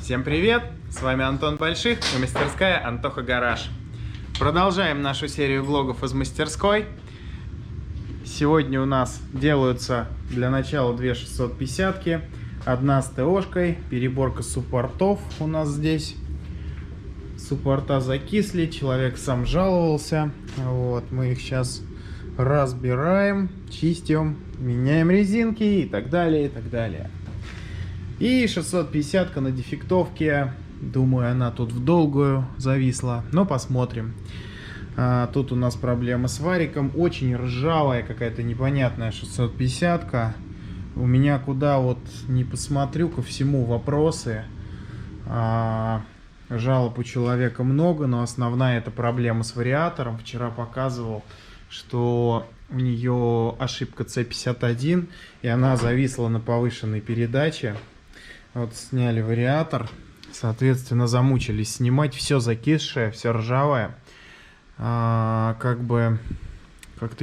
Всем привет! С вами Антон Больших и мастерская Антоха Гараж. Продолжаем нашу серию влогов из мастерской. Сегодня у нас делаются для начала две 650-ки. Одна с ТОшкой, переборка суппортов у нас здесь. Суппорта закисли, человек сам жаловался. Вот, мы их сейчас разбираем, чистим, меняем резинки и так далее, и так далее. И 650-ка на дефектовке. Думаю, она тут в долгую зависла, но посмотрим. Тут у нас проблема с вариком. Очень ржавая какая-то непонятная 650-ка. У меня куда вот не посмотрю, ко всему вопросы. Жалоб у человека много, но основная это проблема с вариатором. Вчера показывал, что у нее ошибка C51, и она зависла на повышенной передаче. Вот сняли вариатор, соответственно, замучились снимать, все закисшее, все ржавое. Как-то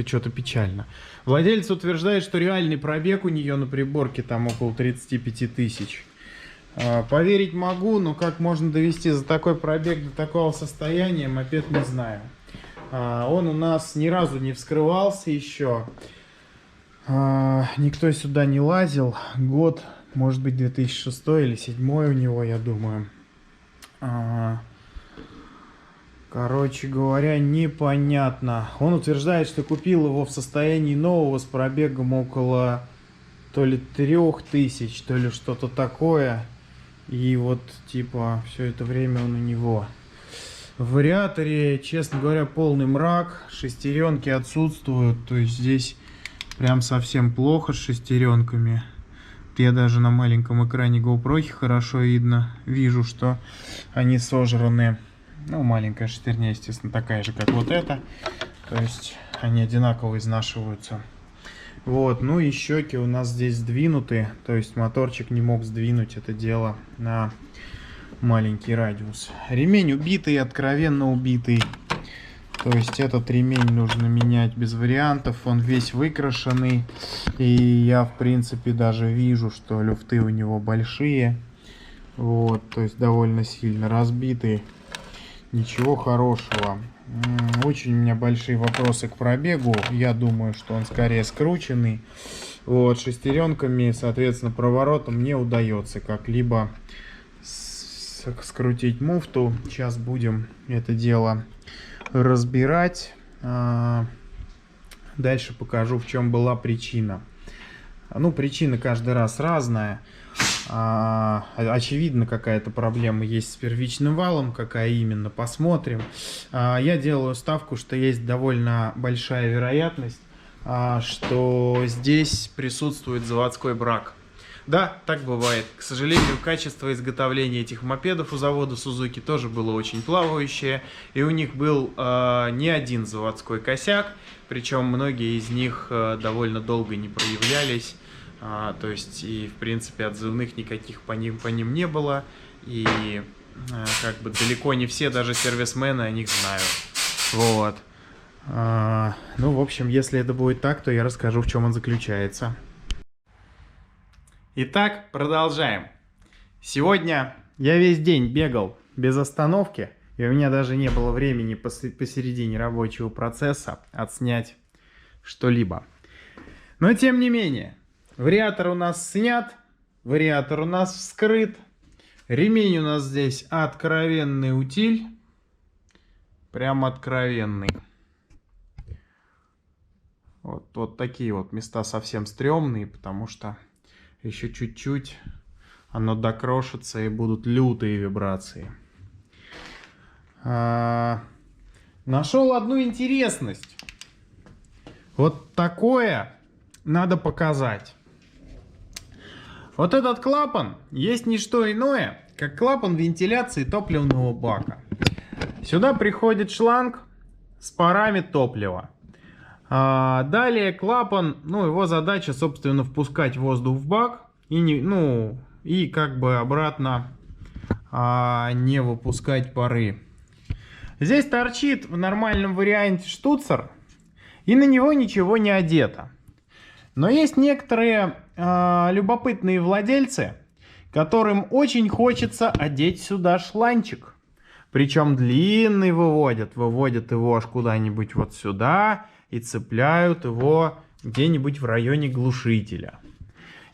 что-то печально. Владелец утверждает, что реальный пробег у нее на приборке там около 35 тысяч. Поверить могу, но как можно довести за такой пробег до такого состояния, мопед не знаю. Он у нас ни разу не вскрывался еще. Никто сюда не лазил. Год, может быть, 2006 или 2007 у него, я думаю. Короче говоря, непонятно. Он утверждает, что купил его в состоянии нового с пробегом около то ли 3000, то ли что-то такое. И вот, типа, все это время он у него. В вариаторе, честно говоря, полный мрак. Шестеренки отсутствуют. То есть здесь прям совсем плохо с шестеренками. Я даже на маленьком экране GoPro хорошо вижу, что они сожраны. Ну, маленькая шестерня, естественно, такая же, как вот эта. То есть они одинаково изнашиваются. Вот, ну и щеки у нас здесь сдвинуты. То есть моторчик не мог сдвинуть это дело на маленький радиус. Ремень убитый, откровенно убитый. То есть этот ремень нужно менять без вариантов. Он весь выкрашенный. И я, в принципе, даже вижу, что люфты у него большие. Вот, то есть довольно сильно разбитый. Ничего хорошего. Очень у меня большие вопросы к пробегу. Я думаю, что он скорее скрученный. Вот, шестеренками, соответственно, проворотом не удается как-либо скрутить муфту. Сейчас будем это дело разбирать. Дальше покажу, в чем была причина. Ну, причина каждый раз разная. Очевидно, какая-то проблема есть с первичным валом. Какая именно, посмотрим. Я делаю ставку, что есть довольно большая вероятность, что здесь присутствует заводской брак. Да, так бывает. К сожалению, качество изготовления этих мопедов у завода Suzuki тоже было очень плавающее. И у них был не один заводской косяк. Причем многие из них довольно долго не проявлялись. То есть, и в принципе, отзывных никаких по ним не было. И как бы далеко не все, даже сервисмены, о них знают. Вот. Ну, в общем, если это будет так, то я расскажу, в чем он заключается. Итак, продолжаем. Сегодня я весь день бегал без остановки, и у меня даже не было времени посередине рабочего процесса отснять что-либо. Но тем не менее, вариатор у нас снят, вариатор у нас вскрыт, ремень у нас здесь откровенный утиль, прям откровенный. Вот такие вот места совсем стрёмные, потому что еще чуть-чуть оно докрошится и будут лютые вибрации. Нашел одну интересность. Вот такое надо показать. Вот этот клапан есть не что иное, как клапан вентиляции топливного бака. Сюда приходит шланг с парами топлива. Далее клапан, ну, его задача, собственно, впускать воздух в бак и как бы обратно не выпускать пары. Здесь торчит в нормальном варианте штуцер, и на него ничего не одето. Но есть некоторые любопытные владельцы, которым очень хочется одеть сюда шланчик. Причем длинный выводят его аж куда-нибудь вот сюда и цепляют его где-нибудь в районе глушителя.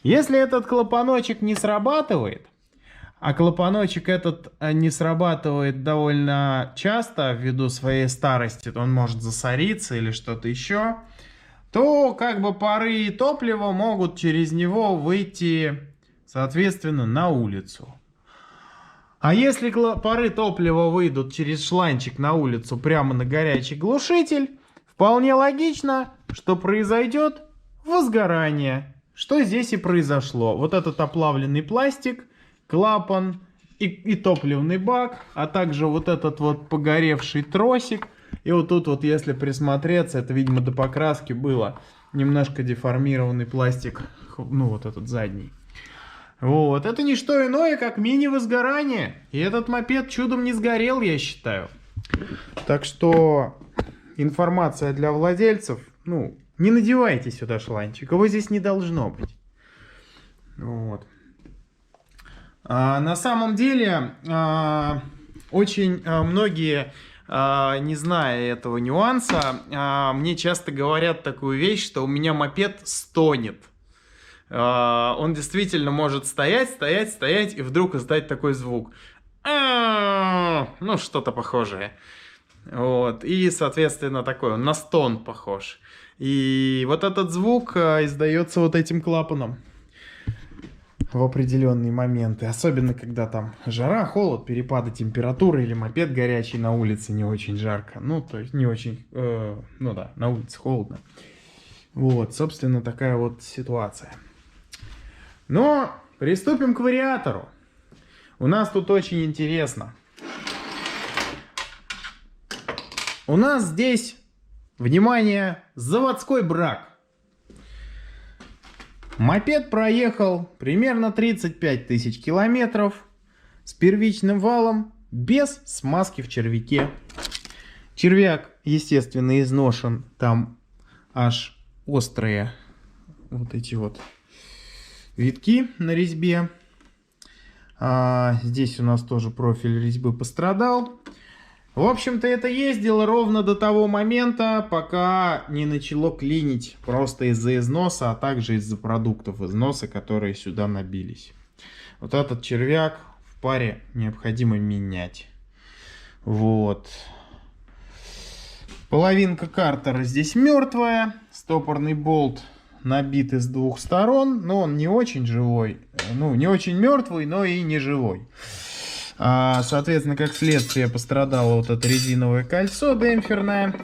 Если этот клапаночек не срабатывает, а клапаночек этот не срабатывает довольно часто ввиду своей старости, то он может засориться или что-то еще, то как бы пары топлива могут через него выйти, соответственно, на улицу. А если пары топлива выйдут через шланчик на улицу прямо на горячий глушитель, вполне логично, что произойдет возгорание. Что здесь и произошло. Вот этот оплавленный пластик, клапан и топливный бак, а также вот этот вот погоревший тросик. И вот тут вот, если присмотреться, это, видимо, до покраски было немножко деформированный пластик, ну вот этот задний. Вот, это не что иное, как мини-возгорание. И этот мопед чудом не сгорел, я считаю. Так что информация для владельцев, ну, не надевайте сюда шланчик, его здесь не должно быть. Вот. На самом деле, очень многие, не зная этого нюанса, мне часто говорят такую вещь, что у меня мопед стонет. Он действительно может стоять, и вдруг издать такой звук. Ну, что-то похожее. Вот. И, соответственно, такой он на стон похож. И вот этот звук издается вот этим клапаном в определенные моменты. Особенно, когда там жара, холод, перепады температуры или мопед горячий на улице, не очень жарко. Ну, то есть не очень... ну да, на улице холодно. Вот, собственно, такая вот ситуация. Но приступим к вариатору. У нас тут очень интересно. У нас здесь, внимание, заводской брак. Мопед проехал примерно 35 тысяч километров с первичным валом, без смазки в червяке. Червяк, естественно, изношен. Там аж острые вот эти вот витки на резьбе. Здесь у нас тоже профиль резьбы пострадал. В общем-то, это ездило ровно до того момента, пока не начало клинить просто из-за износа, а также из-за продуктов износа, которые сюда набились. Вот этот червяк в паре необходимо менять. Вот. Половинка картера здесь мертвая. Стопорный болт набит с двух сторон, но он не очень живой. Ну, не очень мертвый, но и не живой. Соответственно, как следствие пострадало вот это резиновое кольцо демпферное.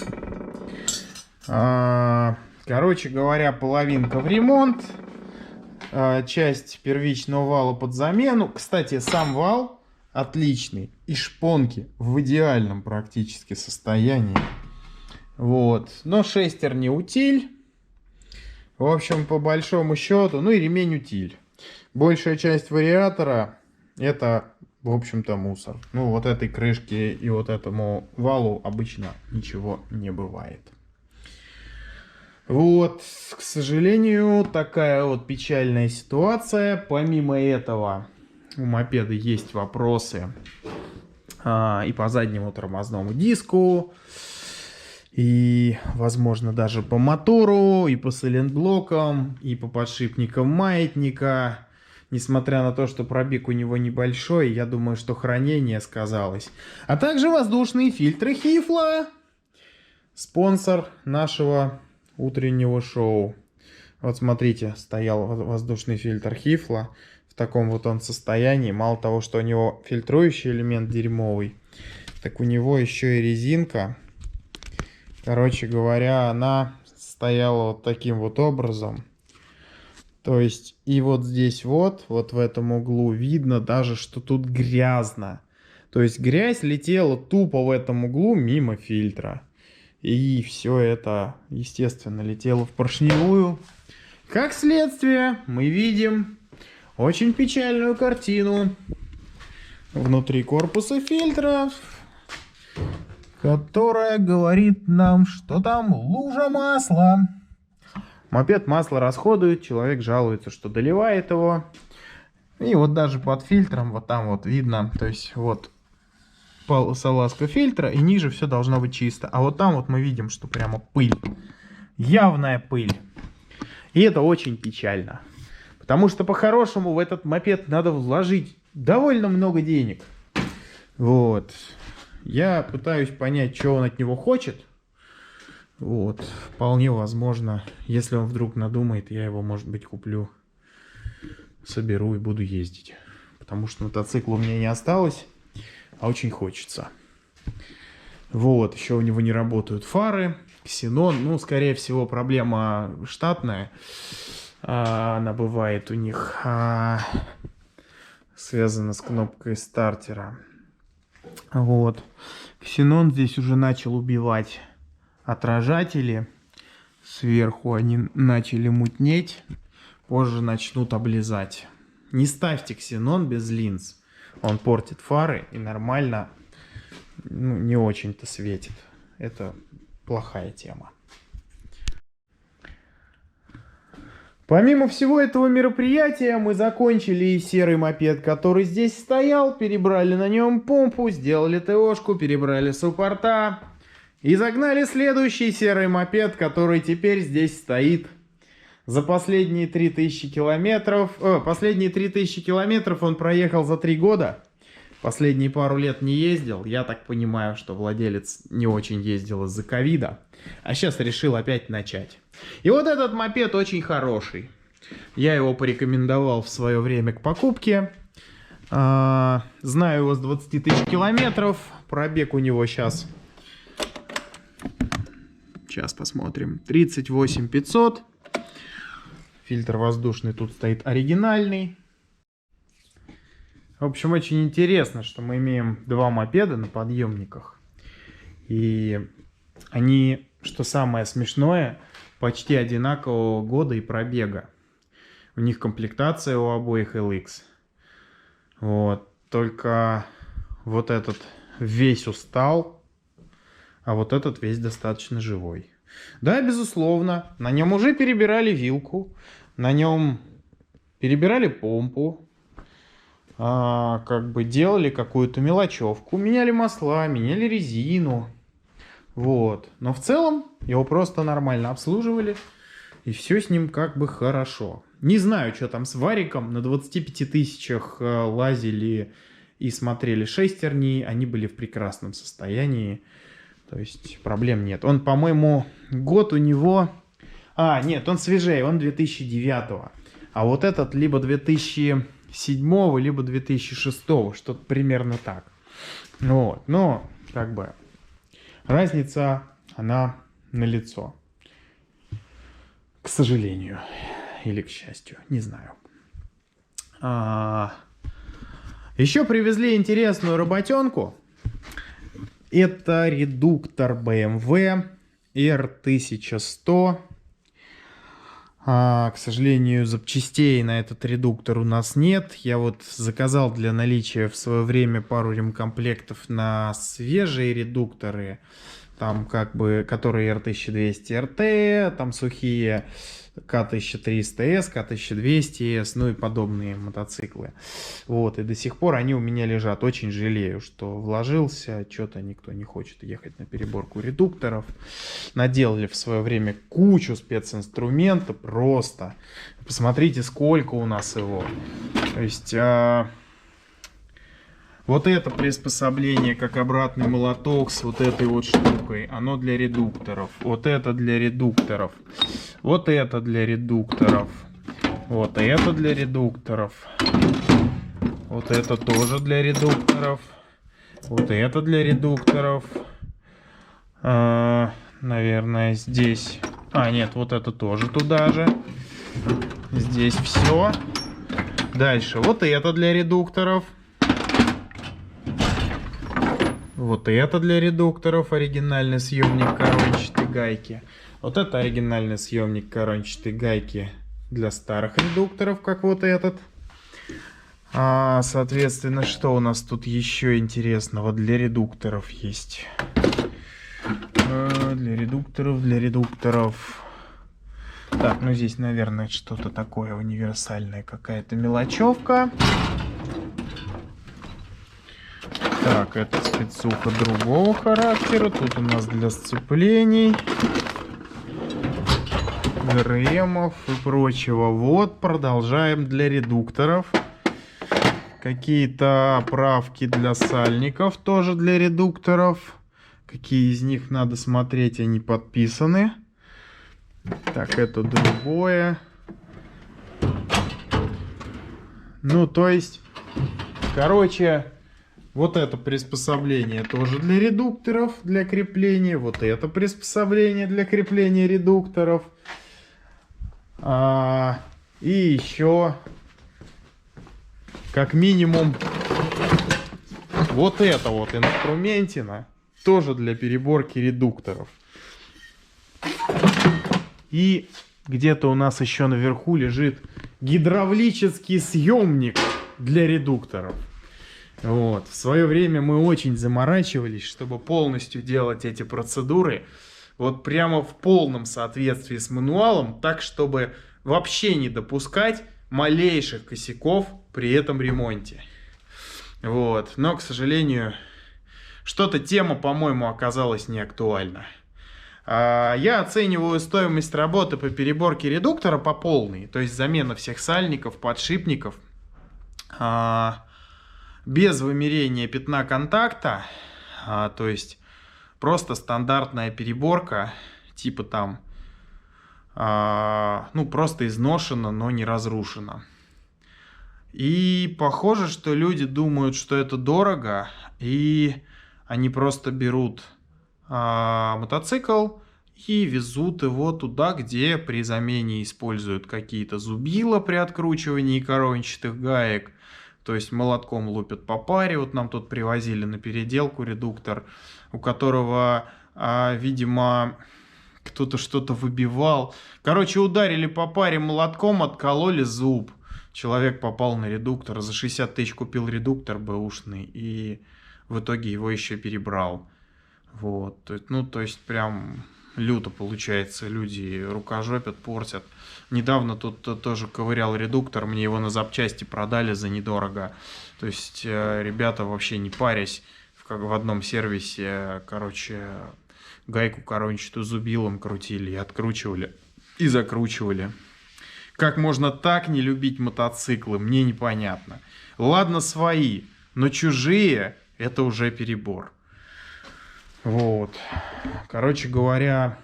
Короче говоря, половинка в ремонт. Часть первичного вала под замену. Кстати, сам вал отличный. И шпонки в идеальном практически состоянии. Вот. Но шестер не утиль. В общем, по большому счету, ну и ремень утиль. Большая часть вариатора это, в общем-то, мусор. Ну, вот этой крышке и вот этому валу обычно ничего не бывает. Вот, к сожалению, такая вот печальная ситуация. Помимо этого, у мопеда есть вопросы и по заднему тормозному диску, и, возможно, даже по мотору, и по сайлентблокам, и по подшипникам маятника. Несмотря на то, что пробег у него небольшой, я думаю, что хранение сказалось. А также воздушные фильтры Хифла. Спонсор нашего утреннего шоу. Вот смотрите, стоял воздушный фильтр Хифла. В таком вот он состоянии. Мало того, что у него фильтрующий элемент дерьмовый, так у него еще и резинка. Короче говоря, она стояла вот таким вот образом. То есть, и вот здесь вот в этом углу видно даже, что тут грязно. То есть, грязь летела тупо в этом углу мимо фильтра. И все это, естественно, летело в поршневую. Как следствие, мы видим очень печальную картину внутри корпуса фильтра, которая говорит нам, что там лужа масла. Мопед масло расходует, человек жалуется, что доливает его. И вот даже под фильтром, вот там вот видно, то есть вот салазка фильтра, и ниже все должно быть чисто. А вот там вот мы видим, что прямо пыль. Явная пыль. И это очень печально. Потому что по-хорошему в этот мопед надо вложить довольно много денег. Вот. Я пытаюсь понять, что он от него хочет. Вот. Вполне возможно, если он вдруг надумает, я его, может быть, куплю, соберу и буду ездить. Потому что мотоцикла у меня не осталось, а очень хочется. Вот. Еще у него не работают фары. Ксенон. Ну, скорее всего, проблема штатная. Она бывает у них. Связана с кнопкой стартера. Вот. Ксенон здесь уже начал убивать отражатели. Сверху они начали мутнеть. Позже начнут облизать. Не ставьте ксенон без линз. Он портит фары и нормально, ну, не очень-то светит. Это плохая тема. Помимо всего этого мероприятия, мы закончили и серый мопед, который здесь стоял, перебрали на нем помпу, сделали ТОшку, перебрали суппорта и загнали следующий серый мопед, который теперь здесь стоит. За последние 3000 километров, последние 3000 километров он проехал за 3 года. Последние пару лет не ездил. Я так понимаю, что владелец не очень ездил из-за ковида. А сейчас решил опять начать. И вот этот мопед очень хороший. Я его порекомендовал в свое время к покупке. Знаю его с 20 тысяч километров. Пробег у него сейчас... Сейчас посмотрим. 38 500. Фильтр воздушный тут стоит оригинальный. В общем, очень интересно, что мы имеем два мопеда на подъемниках. И они, что самое смешное, почти одинакового года и пробега. У них комплектация у обоих LX. Вот. Только вот этот весь устал, а вот этот весь достаточно живой. Да, безусловно, на нем уже перебирали вилку, на нем перебирали помпу. Как бы делали какую-то мелочевку, меняли масла, меняли резину, вот. Но в целом его просто нормально обслуживали, и все с ним как бы хорошо. Не знаю, что там с вариком, на 25 тысячах лазили и смотрели шестерни, они были в прекрасном состоянии, то есть проблем нет. Он, по-моему, год у него... нет, он свежее, он 2009, а вот этот либо 2007 либо 2006, что-то примерно так. Вот. Но, как бы, разница, она налицо. К сожалению. Или к счастью, не знаю. Еще привезли интересную работенку. Это редуктор BMW R1100. К сожалению, запчастей на этот редуктор у нас нет. Я вот заказал для наличия в свое время пару ремкомплектов на свежие редукторы. Там как бы, которые R1200 RT, там сухие К1300S, К1200S, ну и подобные мотоциклы. Вот, и до сих пор они у меня лежат. Очень жалею, что вложился, что-то никто не хочет ехать на переборку редукторов. Наделали в свое время кучу специнструмента, просто. Посмотрите, сколько у нас его. То есть... Вот это приспособление, как обратный молоток с вот этой вот штукой, оно для редукторов. Вот это для редукторов. Вот это для редукторов. Вот это для редукторов. Вот это тоже для редукторов. Вот это для редукторов. Наверное, здесь... нет, вот это тоже туда же. Здесь все. Дальше, вот это для редукторов. Вот это для редукторов, оригинальный съемник корончатой гайки. Вот это оригинальный съемник корончатой гайки для старых редукторов, как вот этот. Соответственно, что у нас тут еще интересного для редукторов есть? Для редукторов. Так, ну здесь, наверное, что-то такое универсальное, какая-то мелочевка. Так, это спецуха другого характера. Тут у нас для сцеплений, ГРМов и прочего. Вот, продолжаем для редукторов. Какие-то оправки для сальников, тоже для редукторов. Какие из них надо смотреть, они подписаны. Так, это другое. Ну, то есть, короче, вот это приспособление тоже для редукторов, для крепления. Вот это приспособление для крепления редукторов. И еще, как минимум, вот это вот инструментина тоже для переборки редукторов. И где-то у нас еще наверху лежит гидравлический съемник для редукторов. Вот. В свое время мы очень заморачивались, чтобы полностью делать эти процедуры вот прямо в полном соответствии с мануалом, так чтобы вообще не допускать малейших косяков при этом ремонте. Вот. Но, к сожалению, что-то тема, по-моему, оказалась не актуальна. Я оцениваю стоимость работы по переборке редуктора по полной, то есть замена всех сальников, подшипников, без вымерения пятна контакта, то есть просто стандартная переборка, типа там, ну просто изношена, но не разрушена. И похоже, что люди думают, что это дорого, и они просто берут мотоцикл и везут его туда, где при замене используют какие-то зубила при откручивании корончатых гаек, то есть молотком лупят по паре. Вот нам тут привозили на переделку редуктор, у которого, видимо, кто-то что-то выбивал. Короче, ударили по паре молотком, откололи зуб. Человек попал на редуктор, за 60 тысяч купил редуктор бэушный и в итоге его еще перебрал. Вот, ну, то есть прям люто получается, люди рукожопят, портят. Недавно тут тоже ковырял редуктор, мне его на запчасти продали за недорого. То есть ребята вообще не парясь, в одном сервисе, короче, гайку корончатую зубилом крутили и откручивали, и закручивали. Как можно так не любить мотоциклы, мне непонятно. Ладно, свои, но чужие — это уже перебор. Вот, короче говоря,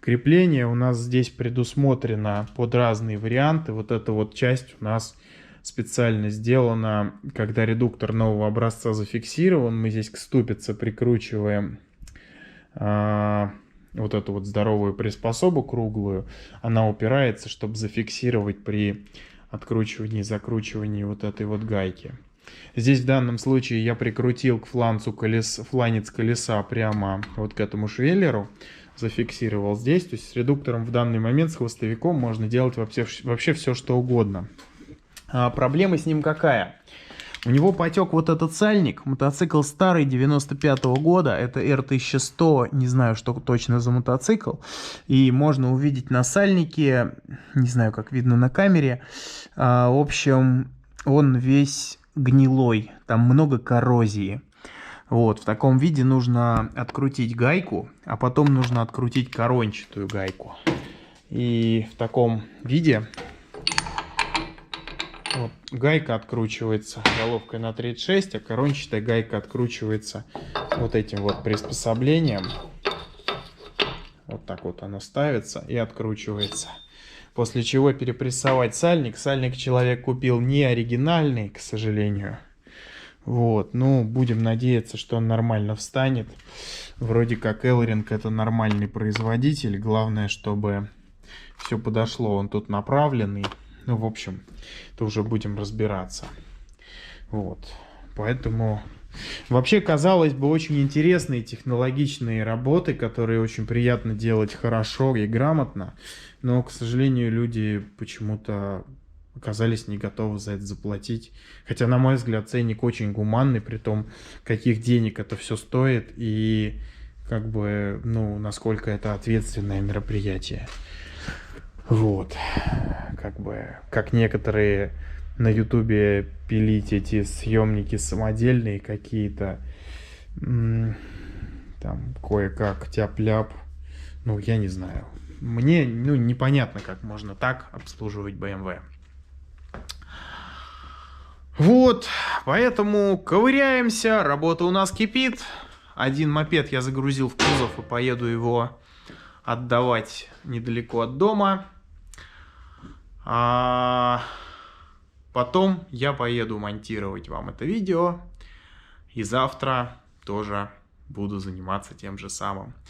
крепление у нас здесь предусмотрено под разные варианты. Вот эта вот часть у нас специально сделана, когда редуктор нового образца зафиксирован. Мы здесь к ступице прикручиваем вот эту вот здоровую приспособу круглую. Она упирается, чтобы зафиксировать при откручивании и закручивании вот этой вот гайки. Здесь в данном случае я прикрутил к фланцу фланец колеса прямо вот к этому швеллеру, зафиксировал здесь. То есть с редуктором в данный момент, с хвостовиком, можно делать вообще все, что угодно. Проблема с ним какая? У него потек вот этот сальник. Мотоцикл старый, 95-го года. Это R1100, не знаю, что точно за мотоцикл. И можно увидеть на сальнике, не знаю, как видно на камере. В общем, он весь гнилой, там много коррозии. Вот, в таком виде нужно открутить гайку, а потом нужно открутить корончатую гайку. И в таком виде вот, гайка откручивается головкой на 36, а корончатая гайка откручивается вот этим вот приспособлением. Вот так вот оно ставится и откручивается. После чего перепрессовать сальник. Сальник человек купил не оригинальный, к сожалению. Вот, ну, будем надеяться, что он нормально встанет. Вроде как Элринг это нормальный производитель. Главное, чтобы все подошло. Он тут направленный. Ну, в общем, то уже будем разбираться. Вот, поэтому... Вообще, казалось бы, очень интересные технологичные работы, которые очень приятно делать хорошо и грамотно, но, к сожалению, люди почему-то оказались не готовы за это заплатить. Хотя, на мой взгляд, ценник очень гуманный, при том, каких денег это все стоит и, как бы, ну, насколько это ответственное мероприятие. Вот. Как бы, как некоторые на ютубе пилить эти съемники самодельные какие-то, там, кое-как, тяп-ляп. Ну, я не знаю. Мне, ну, непонятно, как можно так обслуживать BMW. Вот, поэтому ковыряемся, работа у нас кипит. Один мопед я загрузил в кузов и поеду его отдавать недалеко от дома. А потом я поеду монтировать вам это видео. И завтра тоже буду заниматься тем же самым.